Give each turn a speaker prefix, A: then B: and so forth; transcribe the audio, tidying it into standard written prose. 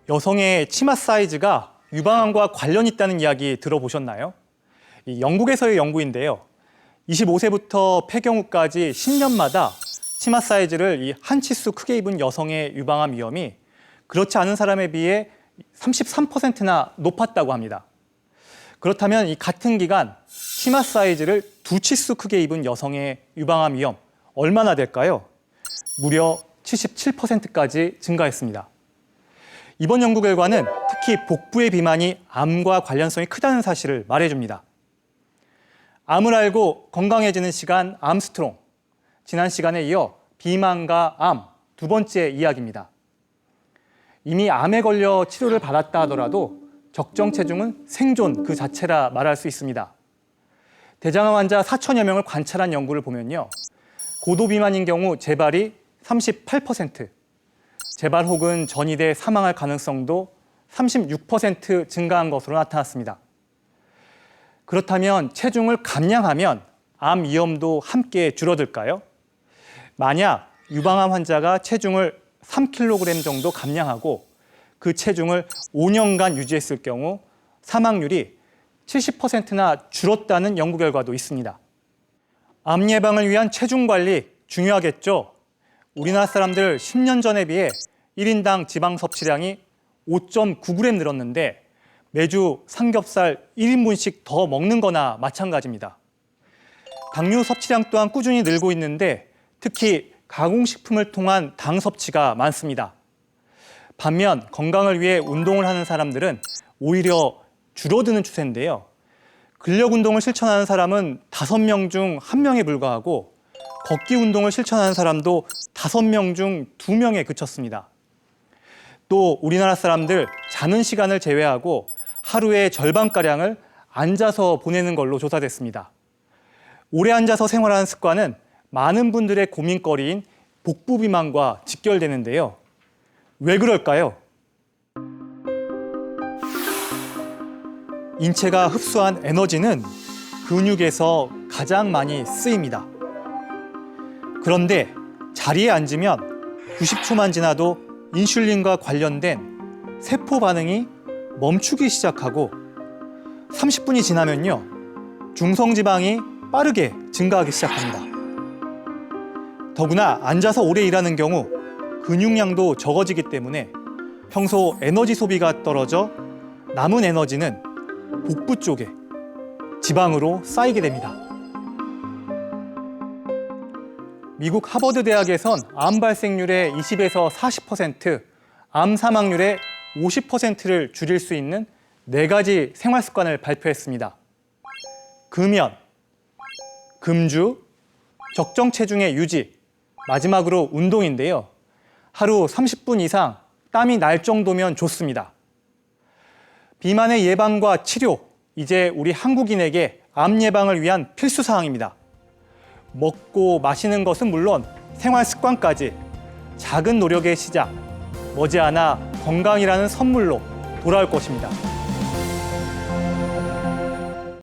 A: 여성의 치마 사이즈가 유방암과 관련 있다는 이야기 들어보셨나요? 영국에서의 연구인데요. 25세부터 폐경후까지 10년마다 치마 사이즈를 한 치수 크게 입은 여성의 유방암 위험이 그렇지 않은 사람에 비해 33%나 높았다고 합니다. 그렇다면 이 같은 기간 치마 사이즈를 두 치수 크게 입은 여성의 유방암 위험 얼마나 될까요? 무려 77%까지 증가했습니다. 이번 연구 결과는 특히 복부의 비만이 암과 관련성이 크다는 사실을 말해줍니다. 암을 알고 건강해지는 시간 암스트롱. 지난 시간에 이어 비만과 암 두 번째 이야기입니다. 이미 암에 걸려 치료를 받았다 하더라도 적정 체중은 생존 그 자체라 말할 수 있습니다. 대장암 환자 4천여 명을 관찰한 연구를 보면요. 고도 비만인 경우 재발이 38%, 재발 혹은 전이돼 사망할 가능성도 36% 증가한 것으로 나타났습니다. 그렇다면 체중을 감량하면 암 위험도 함께 줄어들까요? 만약 유방암 환자가 체중을 3kg 정도 감량하고 그 체중을 5년간 유지했을 경우 사망률이 70%나 줄었다는 연구 결과도 있습니다. 암 예방을 위한 체중 관리 중요하겠죠? 우리나라 사람들 10년 전에 비해 1인당 지방 섭취량이 5.9g 늘었는데 매주 삼겹살 1인분씩 더 먹는 거나 마찬가지입니다. 당류 섭취량 또한 꾸준히 늘고 있는데 특히 가공식품을 통한 당 섭취가 많습니다. 반면 건강을 위해 운동을 하는 사람들은 오히려 줄어드는 추세인데요. 근력 운동을 실천하는 사람은 5명 중 1명에 불과하고 걷기 운동을 실천하는 사람도 5명 중 2명에 그쳤습니다. 또 우리나라 사람들 자는 시간을 제외하고 하루의 절반가량을 앉아서 보내는 걸로 조사됐습니다. 오래 앉아서 생활하는 습관은 많은 분들의 고민거리인 복부 비만과 직결되는데요. 왜 그럴까요? 인체가 흡수한 에너지는 근육에서 가장 많이 쓰입니다. 그런데 자리에 앉으면 90초만 지나도 인슐린과 관련된 세포 반응이 멈추기 시작하고 30분이 지나면요, 중성지방이 빠르게 증가하기 시작합니다. 더구나 앉아서 오래 일하는 경우 근육량도 적어지기 때문에 평소 에너지 소비가 떨어져 남은 에너지는 복부 쪽에 지방으로 쌓이게 됩니다. 미국 하버드 대학에선 암 발생률의 20에서 40%, 암 사망률의 50%를 줄일 수 있는 4가지 생활 습관을 발표했습니다. 금연, 금주, 적정 체중의 유지, 마지막으로 운동인데요. 하루 30분 이상 땀이 날 정도면 좋습니다. 비만의 예방과 치료, 이제 우리 한국인에게 암 예방을 위한 필수 사항입니다. 먹고 마시는 것은 물론 생활 습관까지 작은 노력의 시작, 머지않아 건강이라는 선물로 돌아올 것입니다.